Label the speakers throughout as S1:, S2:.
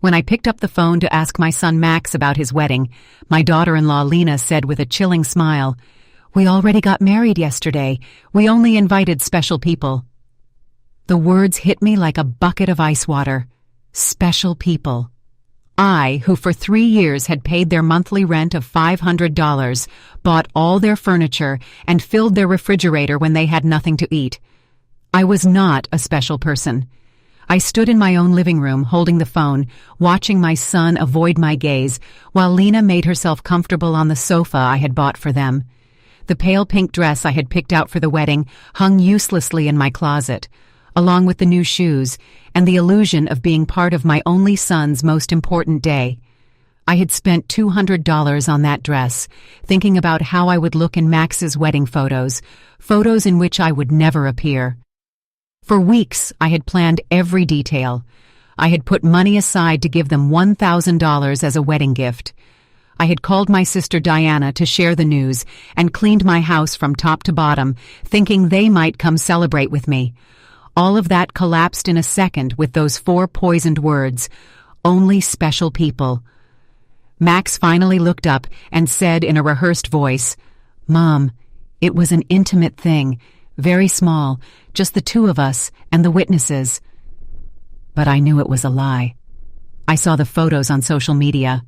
S1: When I picked up the phone to ask my son Max about his wedding, my daughter-in-law Lena said with a chilling smile, "We already got married yesterday. We only invited special people." The words hit me like a bucket of ice water. Special people. I, who for 3 years had paid their monthly rent of $500, bought all their furniture, and filled their refrigerator when they had nothing to eat. I was not a special person. I stood in my own living room holding the phone, watching my son avoid my gaze, while Lena made herself comfortable on the sofa I had bought for them. The pale pink dress I had picked out for the wedding hung uselessly in my closet, along with the new shoes and the illusion of being part of my only son's most important day. I had spent $200 on that dress, thinking about how I would look in Max's wedding photos in which I would never appear. For weeks, I had planned every detail. I had put money aside to give them $1,000 as a wedding gift. I had called my sister Diana to share the news and cleaned my house from top to bottom, thinking they might come celebrate with me. All of that collapsed in a second with those 4 poisoned words, "Only special people." Max finally looked up and said in a rehearsed voice, "Mom, it was an intimate thing, very small, just the 2 of us and the witnesses." But I knew it was a lie. I saw the photos on social media.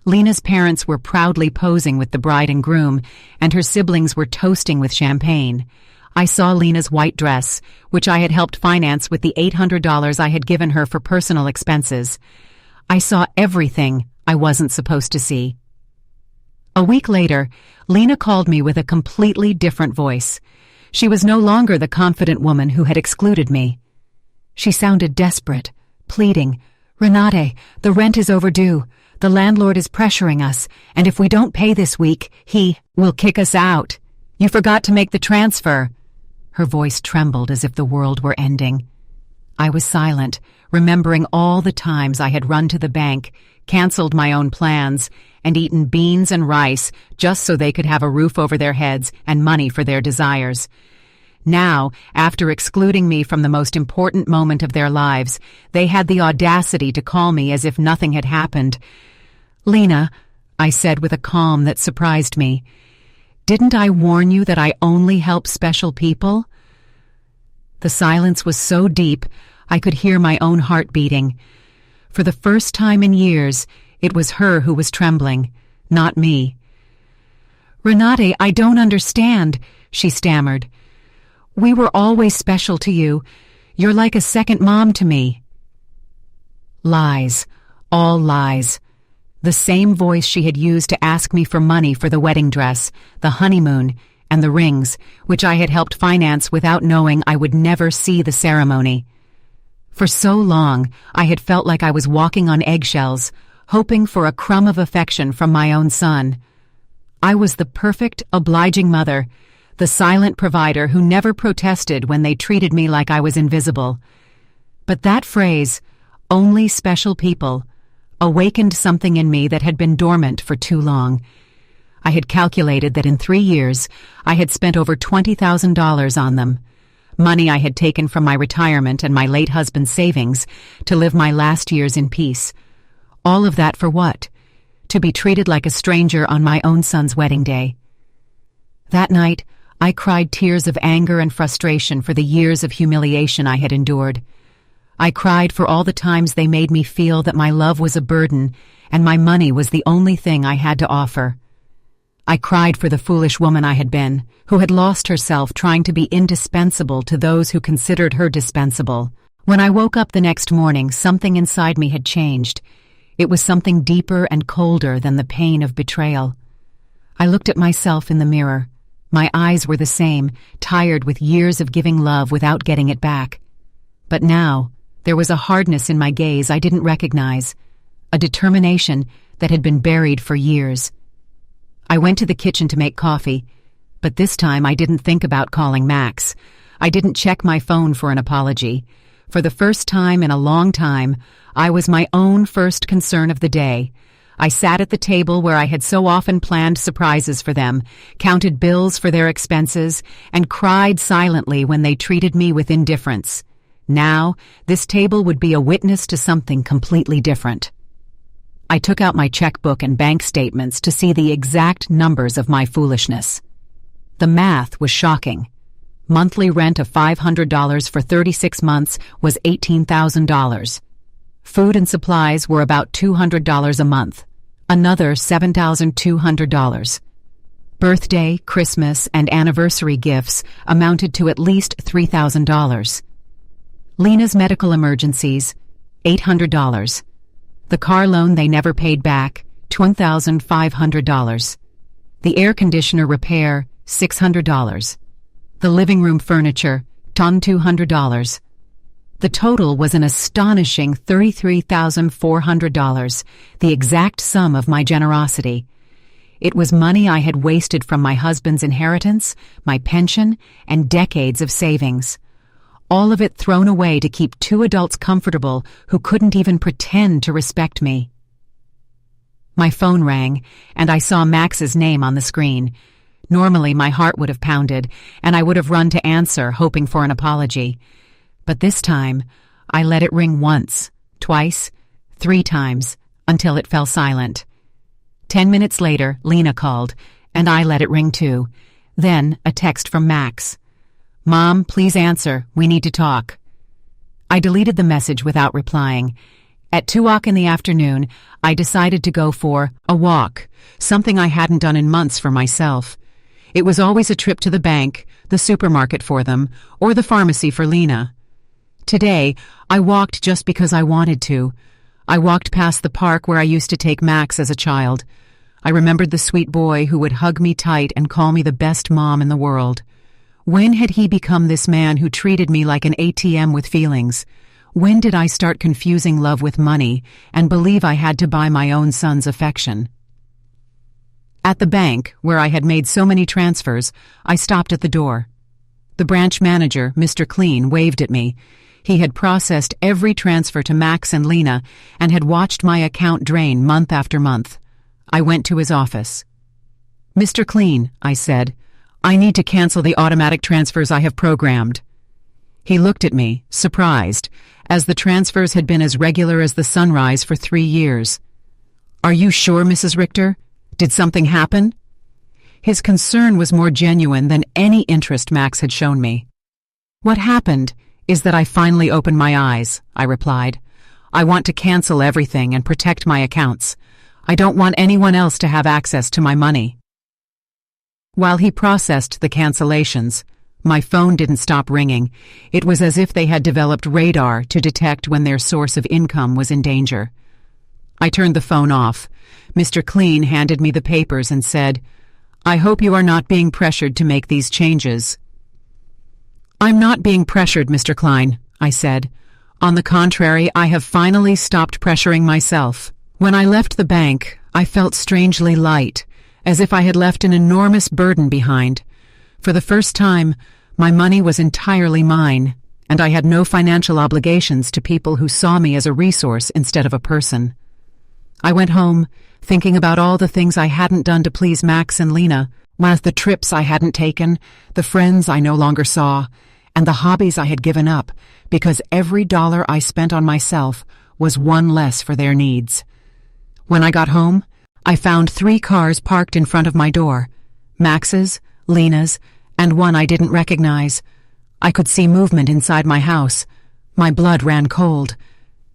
S1: Lena's parents were proudly posing with the bride and groom, and her siblings were toasting with champagne. I saw Lena's white dress, which I had helped finance with the $800 I had given her for personal expenses. I saw everything I wasn't supposed to see. A week later, Lena called me with a completely different voice. She was no longer the confident woman who had excluded me. She sounded desperate, pleading, "Renate, the rent is overdue. The landlord is pressuring us, and if we don't pay this week, he will kick us out. You forgot to make the transfer." Her voice trembled as if the world were ending. I was silent, remembering all the times I had run to the bank, canceled my own plans, and eaten beans and rice just so they could have a roof over their heads and money for their desires. Now, after excluding me from the most important moment of their lives, they had the audacity to call me as if nothing had happened. "Lena," I said with a calm that surprised me, "didn't I warn you that I only help special people?" The silence was so deep, I could hear my own heart beating. For the first time in years, it was her who was trembling, not me. "Renate, I don't understand," she stammered. "We were always special to you. You're like a second mom to me." Lies. All lies. The same voice she had used to ask me for money for the wedding dress, the honeymoon, and the rings, which I had helped finance without knowing I would never see the ceremony. For so long, I had felt like I was walking on eggshells, hoping for a crumb of affection from my own son. I was the perfect, obliging mother, the silent provider who never protested when they treated me like I was invisible. But that phrase, "only special people," awakened something in me that had been dormant for too long. I had calculated that in 3 years, I had spent over $20,000 on them. Money I had taken from my retirement and my late husband's savings to live my last years in peace. All of that for what? To be treated like a stranger on my own son's wedding day. That night, I cried tears of anger and frustration for the years of humiliation I had endured. I cried for all the times they made me feel that my love was a burden and my money was the only thing I had to offer. I cried for the foolish woman I had been, who had lost herself trying to be indispensable to those who considered her dispensable. When I woke up the next morning, something inside me had changed. It was something deeper and colder than the pain of betrayal. I looked at myself in the mirror. My eyes were the same, tired with years of giving love without getting it back. But now, there was a hardness in my gaze I didn't recognize, a determination that had been buried for years. I went to the kitchen to make coffee, but this time I didn't think about calling Max. I didn't check my phone for an apology. For the first time in a long time, I was my own first concern of the day. I sat at the table where I had so often planned surprises for them, counted bills for their expenses, and cried silently when they treated me with indifference. Now, this table would be a witness to something completely different. I took out my checkbook and bank statements to see the exact numbers of my foolishness. The math was shocking. Monthly rent of $500 for 36 months was $18,000. Food and supplies were about $200 a month, another $7,200. Birthday, Christmas, and anniversary gifts amounted to at least $3,000. Lena's medical emergencies, $800. The car loan they never paid back, $1,500. The air conditioner repair, $600. The living room furniture, $200. The total was an astonishing $33,400, the exact sum of my generosity. It was money I had wasted from my husband's inheritance, my pension, and decades of savings. All of it thrown away to keep two adults comfortable who couldn't even pretend to respect me. My phone rang, and I saw Max's name on the screen. Normally, my heart would have pounded, and I would have run to answer, hoping for an apology. But this time, I let it ring once, twice, 3 times, until it fell silent. 10 minutes later, Lena called, and I let it ring too. Then, a text from Max. "Mom, please answer. We need to talk." I deleted the message without replying. At 2:00 in the afternoon, I decided to go for a walk, something I hadn't done in months for myself. It was always a trip to the bank, the supermarket for them, or the pharmacy for Lena. Today, I walked just because I wanted to. I walked past the park where I used to take Max as a child. I remembered the sweet boy who would hug me tight and call me the best mom in the world. When had he become this man who treated me like an ATM with feelings? When did I start confusing love with money and believe I had to buy my own son's affection? At the bank, where I had made so many transfers, I stopped at the door. The branch manager, Mr. Clean, waved at me. He had processed every transfer to Max and Lena and had watched my account drain month after month. I went to his office. "Mr. Clean," I said, "I need to cancel the automatic transfers I have programmed." He looked at me, surprised, as the transfers had been as regular as the sunrise for 3 years. "Are you sure, Mrs. Richter? Did something happen?" His concern was more genuine than any interest Max had shown me. "What happened is that I finally opened my eyes," I replied. "I want to cancel everything and protect my accounts. I don't want anyone else to have access to my money." While he processed the cancellations, my phone didn't stop ringing. It was as if they had developed radar to detect when their source of income was in danger. I turned the phone off. Mr. Clean handed me the papers and said, "I hope you are not being pressured to make these changes." "I'm not being pressured, Mr. Klein," I said. "On the contrary, I have finally stopped pressuring myself. When I left the bank, I felt strangely light, as if I had left an enormous burden behind. For the first time, my money was entirely mine, and I had no financial obligations to people who saw me as a resource instead of a person. I went home, thinking about all the things I hadn't done to please Max and Lena, the trips I hadn't taken, the friends I no longer saw, and the hobbies I had given up, because every dollar I spent on myself was one less for their needs. When I got home, I found 3 cars parked in front of my door, Max's, Lena's, and one I didn't recognize. I could see movement inside my house. My blood ran cold.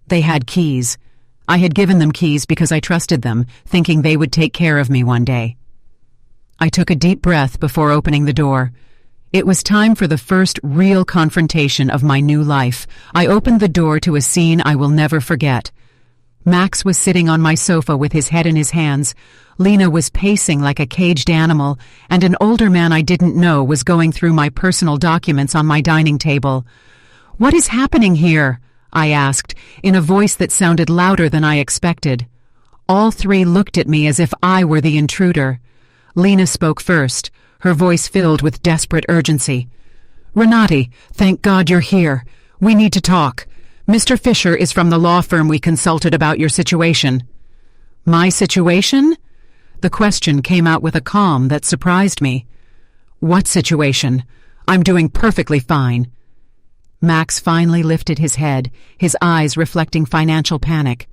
S1: They had keys. I had given them keys because I trusted them, thinking they would take care of me one day. I took a deep breath before opening the door. It was time for the first real confrontation of my new life. I opened the door to a scene I will never forget. Max was sitting on my sofa with his head in his hands. Lena was pacing like a caged animal, and an older man I didn't know was going through my personal documents on my dining table. "What is happening here?" I asked, in a voice that sounded louder than I expected. All 3 looked at me as if I were the intruder. Lena spoke first, her voice filled with desperate urgency. "Renati, thank God you're here. We need to talk. Mr. Fisher is from the law firm we consulted about your situation." "My situation?" The question came out with a calm that surprised me. "What situation? I'm doing perfectly fine." Max finally lifted his head, his eyes reflecting financial panic.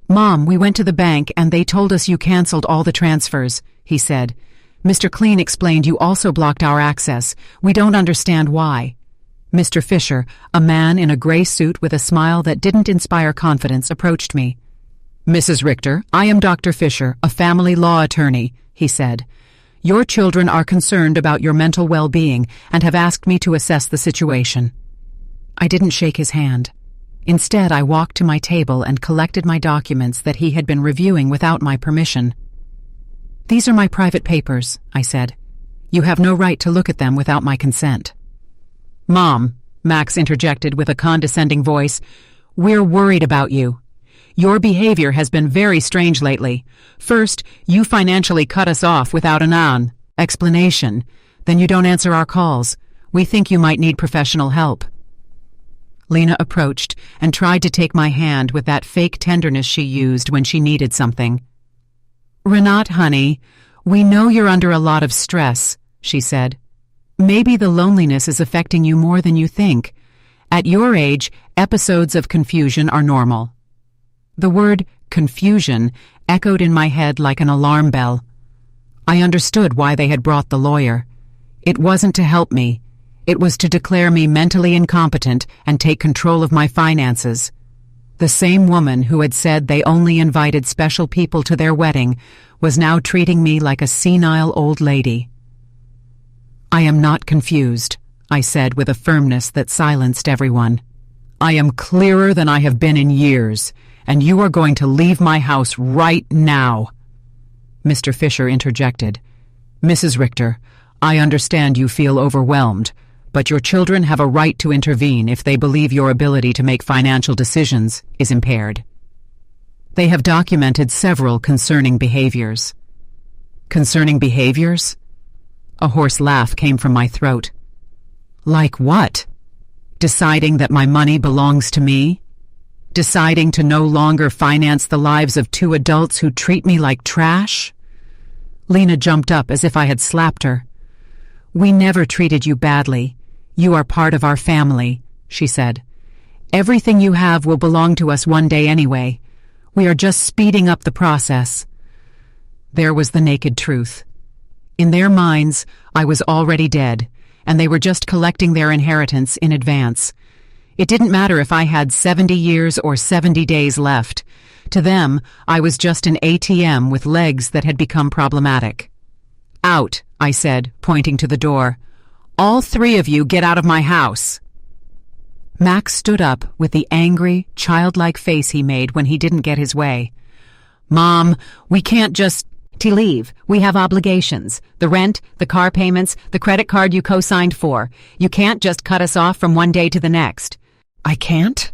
S1: "Mom, we went to the bank and they told us you canceled all the transfers," he said. "Mr. Clean explained you also blocked our access. We don't understand why." Mr. Fisher, a man in a gray suit with a smile that didn't inspire confidence, approached me. "Mrs. Richter, I am Dr. Fisher, a family law attorney," he said. "Your children are concerned about your mental well-being and have asked me to assess the situation." I didn't shake his hand. Instead, I walked to my table and collected my documents that he had been reviewing without my permission. "These are my private papers," I said. "You have no right to look at them without my consent." "Mom," Max interjected with a condescending voice, "we're worried about you. Your behavior has been very strange lately. First, you financially cut us off without an explanation. Then you don't answer our calls. We think you might need professional help." Lena approached and tried to take my hand with that fake tenderness she used when she needed something. "Renat, honey, we know you're under a lot of stress," she said. "Maybe the loneliness is affecting you more than you think. At your age, episodes of confusion are normal." The word confusion echoed in my head like an alarm bell. I understood why they had brought the lawyer. It wasn't to help me. It was to declare me mentally incompetent and take control of my finances. The same woman who had said they only invited special people to their wedding was now treating me like a senile old lady. "I am not confused," I said with a firmness that silenced everyone. "I am clearer than I have been in years, and you are going to leave my house right now." Mr. Fisher interjected. "Mrs. Richter, I understand you feel overwhelmed, but your children have a right to intervene if they believe your ability to make financial decisions is impaired. They have documented several concerning behaviors." "Concerning behaviors?" A hoarse laugh came from my throat. "Like what? Deciding that my money belongs to me? Deciding to no longer finance the lives of two adults who treat me like trash?" Lena jumped up as if I had slapped her. "We never treated you badly. You are part of our family," she said. "Everything you have will belong to us one day anyway. We are just speeding up the process." There was the naked truth. In their minds, I was already dead, and they were just collecting their inheritance in advance. It didn't matter if I had 70 years or 70 days left. To them, I was just an ATM with legs that had become problematic. "Out," I said, pointing to the door. "All three of you get out of my house." Max stood up with the angry, childlike face he made when he didn't get his way. "Mom, we can't just leave. We have obligations. The rent, the car payments, the credit card you co-signed for. You can't just cut us off from one day to the next." "I can't?"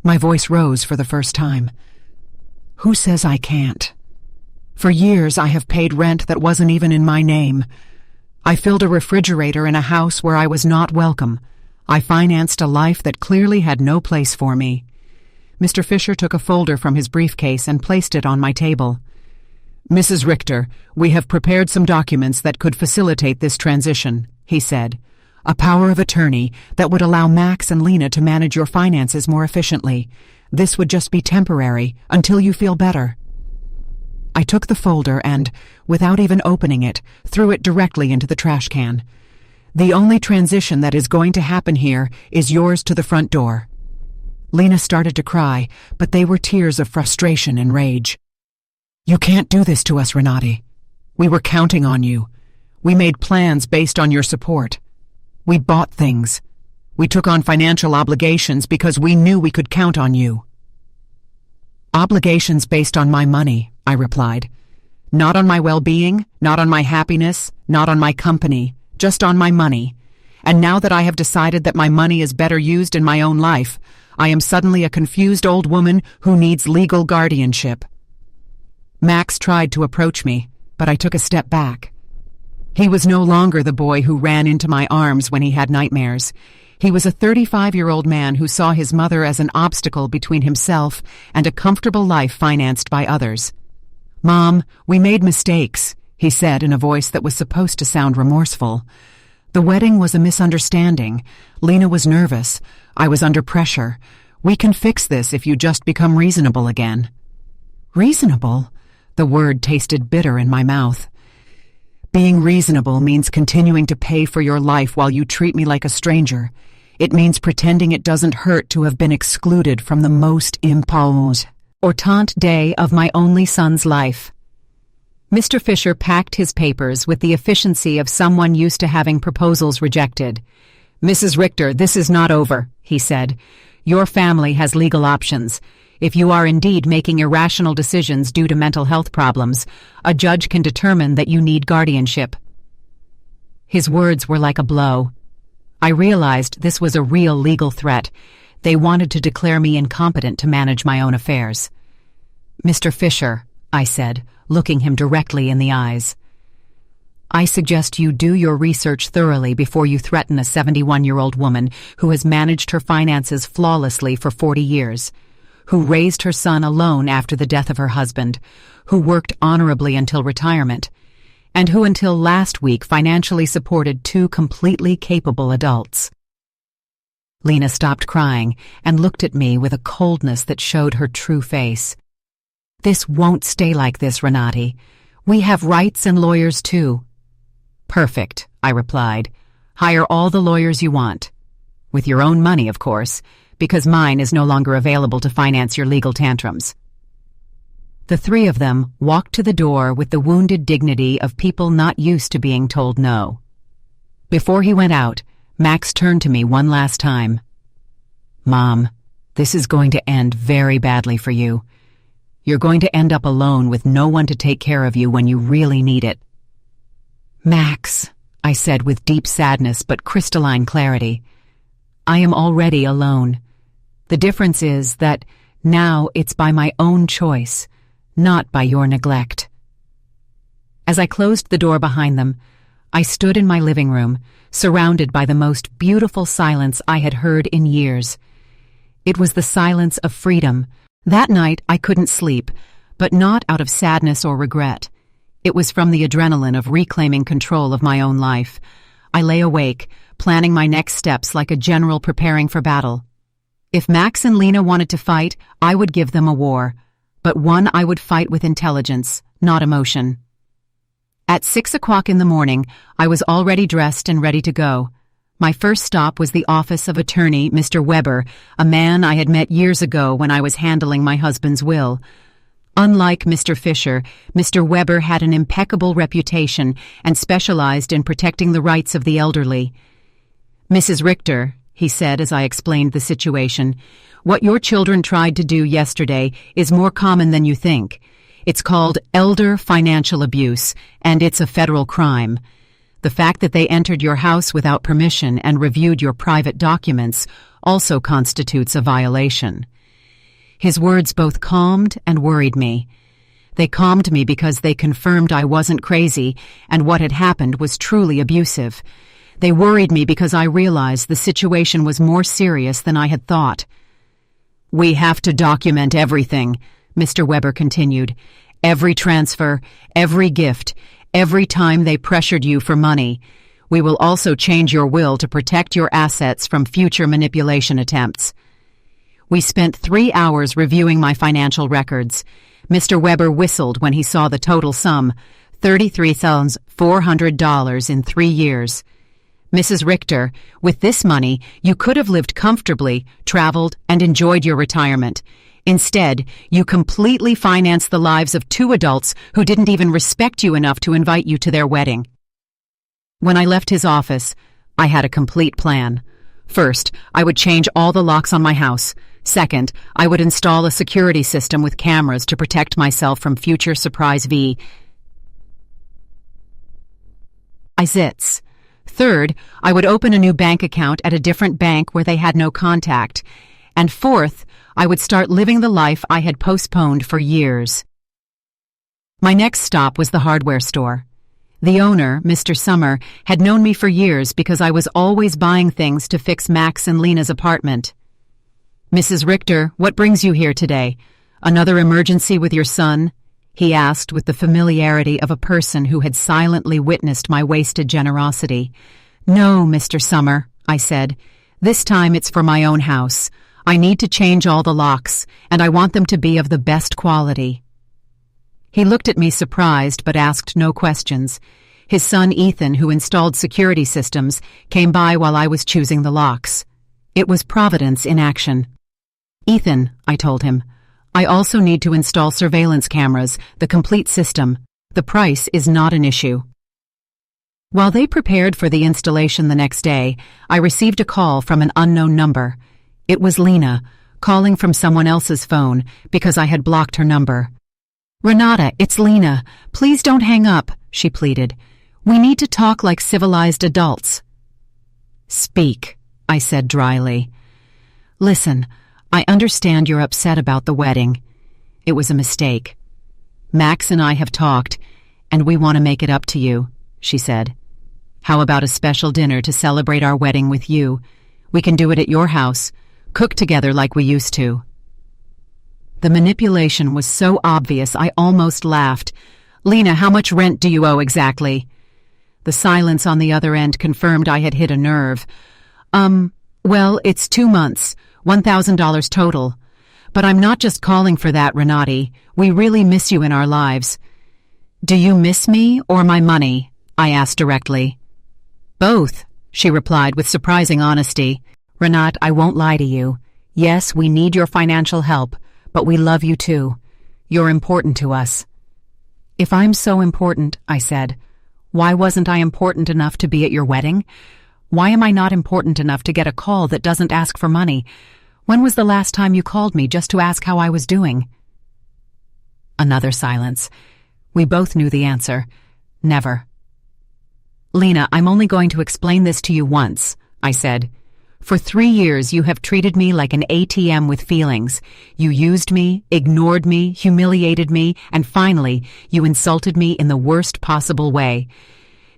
S1: My voice rose for the first time. "Who says I can't? For years I have paid rent that wasn't even in my name. I filled a refrigerator in a house where I was not welcome. I financed a life that clearly had no place for me." Mr. Fisher took a folder from his briefcase and placed it on my table. "Mrs. Richter, we have prepared some documents that could facilitate this transition," he said. "A power of attorney that would allow Max and Lena to manage your finances more efficiently. This would just be temporary, until you feel better." I took the folder and, without even opening it, threw it directly into the trash can. "The only transition that is going to happen here is yours to the front door." Lena started to cry, but they were tears of frustration and rage. "You can't do this to us, Renati. We were counting on you. We made plans based on your support. We bought things. We took on financial obligations because we knew we could count on you." "Obligations based on my money," I replied. "Not on my well-being, not on my happiness, not on my company, just on my money. And now that I have decided that my money is better used in my own life, I am suddenly a confused old woman who needs legal guardianship." Max tried to approach me, but I took a step back. He was no longer the boy who ran into my arms when he had nightmares. He was a 35-year-old man who saw his mother as an obstacle between himself and a comfortable life financed by others. "Mom, we made mistakes," he said in a voice that was supposed to sound remorseful. The wedding was a misunderstanding. Lena was nervous. I was under pressure. We can fix this if you just become reasonable again. Reasonable? The word tasted bitter in my mouth. Being reasonable means continuing to pay for your life while you treat me like a stranger. It means pretending it doesn't hurt to have been excluded from the most important day of my only son's life. Mr. Fisher packed his papers with the efficiency of someone used to having proposals rejected. "Mrs. Richter, this is not over," he said. "Your family has legal options. If you are indeed making irrational decisions due to mental health problems, a judge can determine that you need guardianship." His words were like a blow. I realized this was a real legal threat. They wanted to declare me incompetent to manage my own affairs. "Mr. Fisher," I said, looking him directly in the eyes, "I suggest you do your research thoroughly before you threaten a 71-year-old woman who has managed her finances flawlessly for 40 years, who raised her son alone after the death of her husband, who worked honorably until retirement, and who until last week financially supported 2 completely capable adults." Lena stopped crying and looked at me with a coldness that showed her true face. "This won't stay like this, Renati. We have rights and lawyers too." "Perfect," I replied. "Hire all the lawyers you want. With your own money, of course, because mine is no longer available to finance your legal tantrums." The 3 of them walked to the door with the wounded dignity of people not used to being told no. Before he went out, Max turned to me one last time. "Mom, this is going to end very badly for you. You're going to end up alone with no one to take care of you when you really need it." "Max," I said with deep sadness but crystalline clarity, "I am already alone. The difference is that now it's by my own choice, not by your neglect." As I closed the door behind them, I stood in my living room, surrounded by the most beautiful silence I had heard in years. It was the silence of freedom. That night I couldn't sleep, but not out of sadness or regret. It was from the adrenaline of reclaiming control of my own life. I lay awake, planning my next steps like a general preparing for battle. If Max and Lena wanted to fight, I would give them a war, but one I would fight with intelligence, not emotion. At 6 o'clock in the morning, I was already dressed and ready to go. My first stop was the office of attorney Mr. Weber, a man I had met years ago when I was handling my husband's will. Unlike Mr. Fisher, Mr. Weber had an impeccable reputation and specialized in protecting the rights of the elderly. "Mrs. Richter," he said as I explained the situation, "what your children tried to do yesterday is more common than you think. It's called elder financial abuse, and it's a federal crime. The fact that they entered your house without permission and reviewed your private documents also constitutes a violation." His words both calmed and worried me. They calmed me because they confirmed I wasn't crazy and what had happened was truly abusive. They worried me because I realized the situation was more serious than I had thought. "We have to document everything," Mr. Weber continued. "Every transfer, every gift, every time they pressured you for money. We will also change your will to protect your assets from future manipulation attempts." We spent 3 hours reviewing my financial records. Mr. Weber whistled when he saw the total sum, $33,400 in 3 years. "Mrs. Richter, with this money, you could have lived comfortably, traveled, and enjoyed your retirement. Instead, you completely financed the lives of 2 adults who didn't even respect you enough to invite you to their wedding." When I left his office, I had a complete plan. First, I would change all the locks on my house. Second, I would install a security system with cameras to protect myself from future surprise visits. Third, I would open a new bank account at a different bank where they had no contact. And fourth, I would start living the life I had postponed for years. My next stop was the hardware store. The owner, Mr. Summer, had known me for years because I was always buying things to fix Max and Lena's apartment. "Mrs. Richter, what brings you here today? Another emergency with your son?" he asked with the familiarity of a person who had silently witnessed my wasted generosity. "No, Mr. Summer," I said. "This time it's for my own house. I need to change all the locks, and I want them to be of the best quality." He looked at me surprised but asked no questions. His son Ethan, who installed security systems, came by while I was choosing the locks. It was Providence in action. "Ethan," I told him, "I also need to install surveillance cameras, the complete system. The price is not an issue." While they prepared for the installation the next day, I received a call from an unknown number. It was Lena, calling from someone else's phone because I had blocked her number. "Renata, it's Lena. Please don't hang up," she pleaded. "We need to talk like civilized adults." "Speak," I said dryly. "Listen, I understand you're upset about the wedding. It was a mistake. Max and I have talked, and we want to make it up to you," she said. "How about a special dinner to celebrate our wedding with you? We can do it at your house, cook together like we used to." The manipulation was so obvious I almost laughed. "Lena, how much rent do you owe exactly?" The silence on the other end confirmed I had hit a nerve. Well, it's 2 months, $1,000 total. But I'm not just calling for that, Renati. We really miss you in our lives." "Do you miss me or my money?" I asked directly. "Both," she replied with surprising honesty. "Renat, I won't lie to you. Yes, we need your financial help, but we love you too. You're important to us." "If I'm so important," I said, "why wasn't I important enough to be at your wedding? Why am I not important enough to get a call that doesn't ask for money? When was the last time you called me just to ask how I was doing?" Another silence. We both knew the answer. Never. "Lena, I'm only going to explain this to you once," I said. "For 3 years you have treated me like an ATM with feelings. You used me, ignored me, humiliated me, and finally, you insulted me in the worst possible way.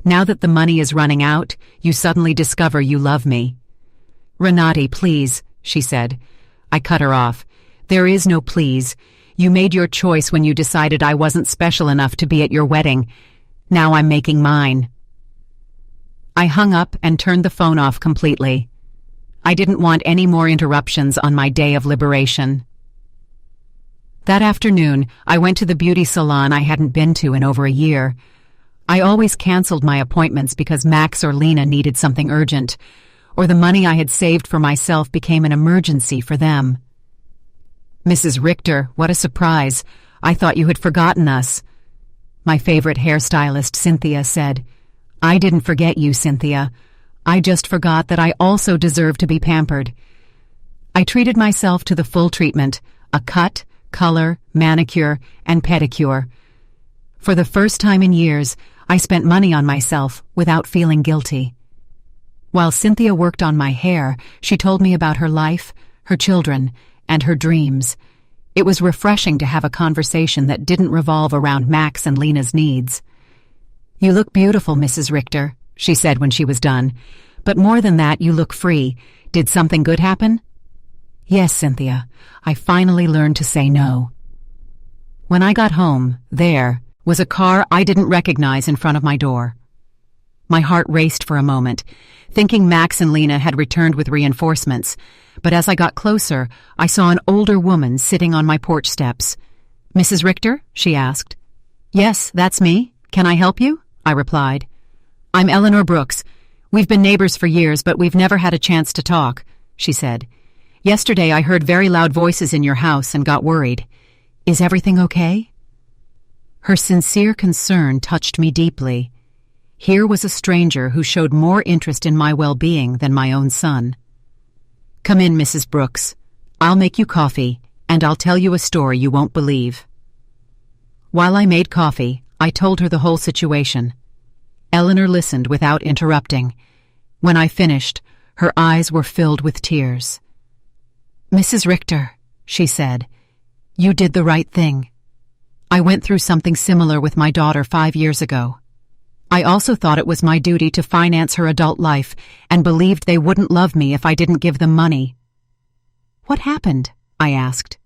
S1: Now that the money is running out, you suddenly discover you love me." "Renati, please," she said. I cut her off. "There is no please. You made your choice when you decided I wasn't special enough to be at your wedding. Now I'm making mine." I hung up and turned the phone off completely. I didn't want any more interruptions on my day of liberation. That afternoon, I went to the beauty salon I hadn't been to in over a year. I always canceled my appointments because Max or Lena needed something urgent, or the money I had saved for myself became an emergency for them. "Mrs. Richter, what a surprise. I thought you had forgotten us," my favorite hairstylist, Cynthia, said. "I didn't forget you, Cynthia. I just forgot that I also deserve to be pampered." I treated myself to the full treatment, a cut, color, manicure, and pedicure. For the first time in years, I spent money on myself without feeling guilty. While Cynthia worked on my hair, she told me about her life, her children, and her dreams. It was refreshing to have a conversation that didn't revolve around Max and Lena's needs. "You look beautiful, Mrs. Richter," she said when she was done. "But more than that, you look free. Did something good happen?" "Yes, Cynthia. I finally learned to say no." When I got home, there was a car I didn't recognize in front of my door. My heart raced for a moment, thinking Max and Lena had returned with reinforcements, but as I got closer, I saw an older woman sitting on my porch steps. "Mrs. Richter?" she asked. "Yes, that's me. Can I help you?" I replied. "I'm Eleanor Brooks. We've been neighbors for years, but we've never had a chance to talk," she said. "Yesterday I heard very loud voices in your house and got worried. Is everything okay?" Her sincere concern touched me deeply. Here was a stranger who showed more interest in my well-being than my own son. "Come in, Mrs. Brooks. I'll make you coffee, and I'll tell you a story you won't believe." While I made coffee, I told her the whole situation. Eleanor listened without interrupting. When I finished, her eyes were filled with tears. "Mrs. Richter," she said, "you did the right thing. I went through something similar with my daughter 5 years ago. I also thought it was my duty to finance her adult life and believed they wouldn't love me if I didn't give them money." "What happened?" I asked.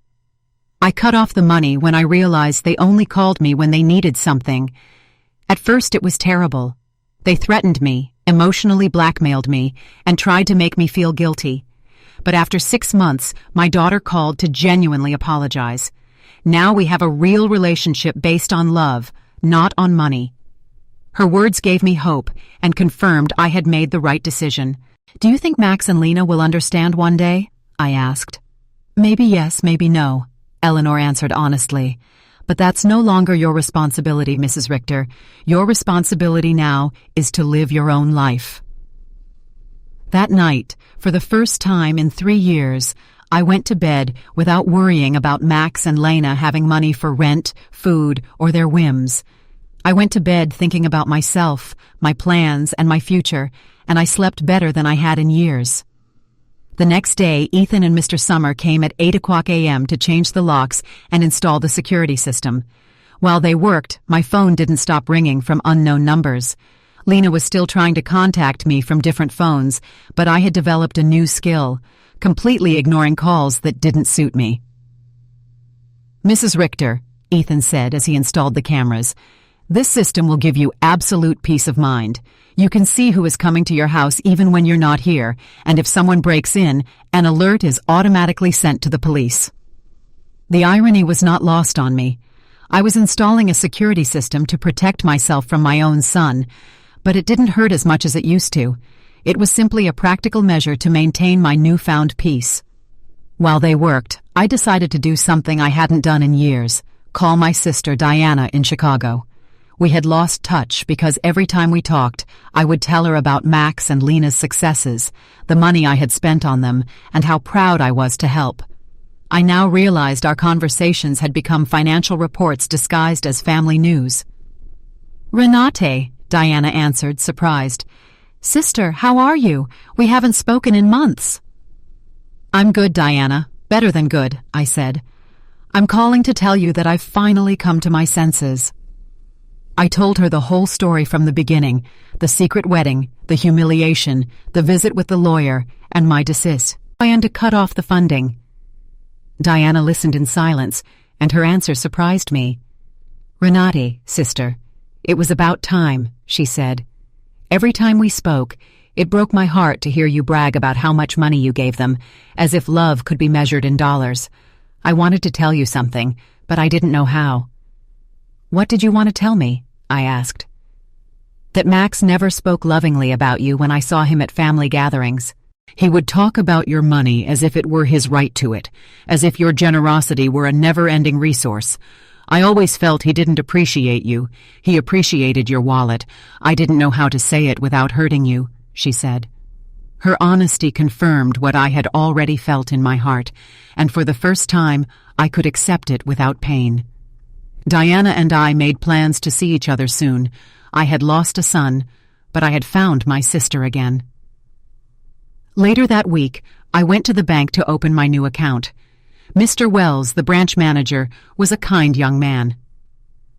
S1: "I cut off the money when I realized they only called me when they needed something. At first it was terrible. They threatened me, emotionally blackmailed me, and tried to make me feel guilty. But after 6 months, my daughter called to genuinely apologize. Now we have a real relationship based on love, not on money. Her words gave me hope and confirmed I had made the right decision. "Do you think Max and Lena will understand one day?" I asked. "Maybe yes, maybe no," Eleanor answered honestly. "But that's no longer your responsibility, Mrs. Richter. Your responsibility now is to live your own life." That night, for the first time in 3 years, I went to bed without worrying about Max and Lena having money for rent, food, or their whims. I went to bed thinking about myself, my plans, and my future, and I slept better than I had in years. The next day, Ethan and Mr. Summer came at 8 o'clock a.m. to change the locks and install the security system. While they worked, my phone didn't stop ringing from unknown numbers. Lena was still trying to contact me from different phones, but I had developed a new skill, completely ignoring calls that didn't suit me. "Mrs. Richter," Ethan said as he installed the cameras, "this system will give you absolute peace of mind. You can see who is coming to your house even when you're not here, and if someone breaks in, an alert is automatically sent to the police." The irony was not lost on me. I was installing a security system to protect myself from my own son, but it didn't hurt as much as it used to. It was simply a practical measure to maintain my newfound peace. While they worked, I decided to do something I hadn't done in years: call my sister Diana in Chicago. We had lost touch because every time we talked, I would tell her about Max and Lena's successes, the money I had spent on them, and how proud I was to help. I now realized our conversations had become financial reports disguised as family news. "Renate," Diana answered, surprised. "Sister, how are you? We haven't spoken in months." "I'm good, Diana. Better than good," I said. "I'm calling to tell you that I've finally come to my senses." I told her the whole story from the beginning: the secret wedding, the humiliation, the visit with the lawyer, and my decision to cut off the funding. Diana listened in silence, and her answer surprised me. "Renate, sister, it was about time," she said. "Every time we spoke, it broke my heart to hear you brag about how much money you gave them, as if love could be measured in dollars. I wanted to tell you something, but I didn't know how." "What did you want to tell me?" I asked. "That Max never spoke lovingly about you when I saw him at family gatherings. He would talk about your money as if it were his right to it, as if your generosity were a never-ending resource. I always felt he didn't appreciate you. He appreciated your wallet. I didn't know how to say it without hurting you," she said. Her honesty confirmed what I had already felt in my heart, and for the first time, I could accept it without pain. Diana and I made plans to see each other soon. I had lost a son, but I had found my sister again. Later that week, I went to the bank to open my new account. Mr. Wells, the branch manager, was a kind young man.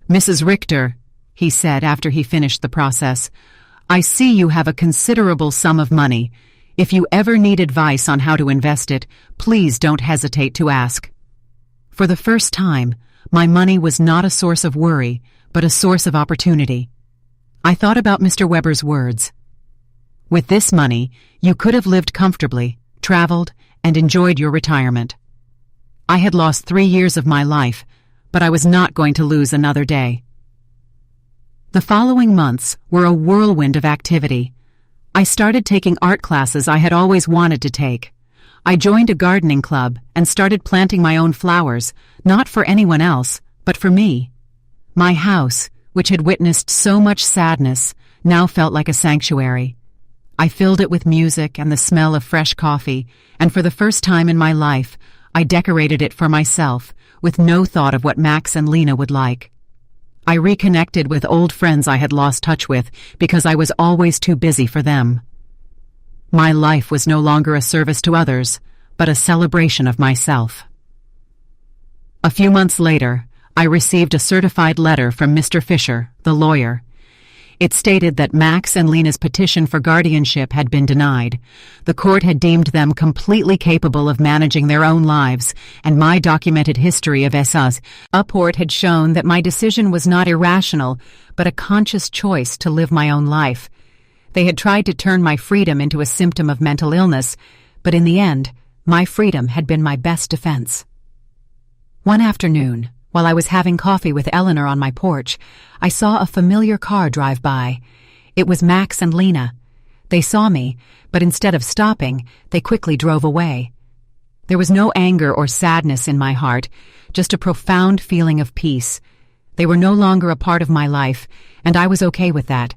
S1: "Mrs. Richter," he said after he finished the process, "I see you have a considerable sum of money. If you ever need advice on how to invest it, please don't hesitate to ask." For the first time, my money was not a source of worry, but a source of opportunity. I thought about Mr. Weber's words. With this money, you could have lived comfortably, traveled, and enjoyed your retirement. I had lost 3 years of my life, but I was not going to lose another day. The following months were a whirlwind of activity. I started taking art classes I had always wanted to take. I joined a gardening club and started planting my own flowers, not for anyone else, but for me. My house, which had witnessed so much sadness, now felt like a sanctuary. I filled it with music and the smell of fresh coffee, and for the first time in my life, I decorated it for myself, with no thought of what Max and Lena would like. I reconnected with old friends I had lost touch with because I was always too busy for them. My life was no longer a service to others, but a celebration of myself. A few months later, I received a certified letter from Mr. Fisher, the lawyer. It stated that Max and Lena's petition for guardianship had been denied. The court had deemed them completely capable of managing their own lives, and my documented history of ESA's upward had shown that my decision was not irrational, but a conscious choice to live my own life. They had tried to turn my freedom into a symptom of mental illness, but in the end, my freedom had been my best defense. One afternoon, while I was having coffee with Eleanor on my porch, I saw a familiar car drive by. It was Max and Lena. They saw me, but instead of stopping, they quickly drove away. There was no anger or sadness in my heart, just a profound feeling of peace. They were no longer a part of my life, and I was okay with that.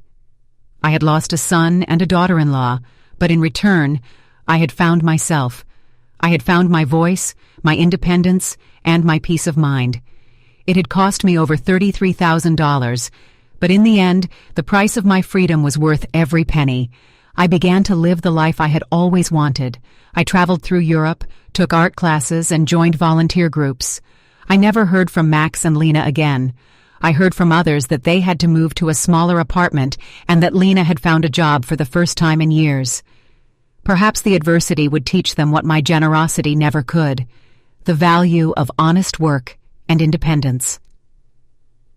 S1: I had lost a son and a daughter-in-law, but in return, I had found myself. I had found my voice, my independence, and my peace of mind. It had cost me over $33,000, but in the end, the price of my freedom was worth every penny. I began to live the life I had always wanted. I traveled through Europe, took art classes, and joined volunteer groups. I never heard from Max and Lena again. I heard from others that they had to move to a smaller apartment and that Lena had found a job for the first time in years. Perhaps the adversity would teach them what my generosity never could: the value of honest work and independence.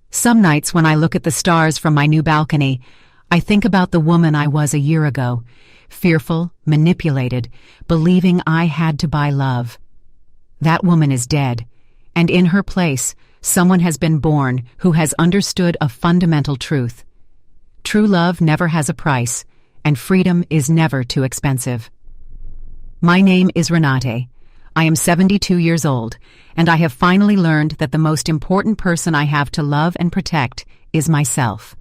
S1: Some nights when I look at the stars from my new balcony, I think about the woman I was a year ago, fearful, manipulated, believing I had to buy love. That woman is dead, and in her place, someone has been born who has understood a fundamental truth. True love never has a price, and freedom is never too expensive. My name is Renate. I am 72 years old, and I have finally learned that the most important person I have to love and protect is myself.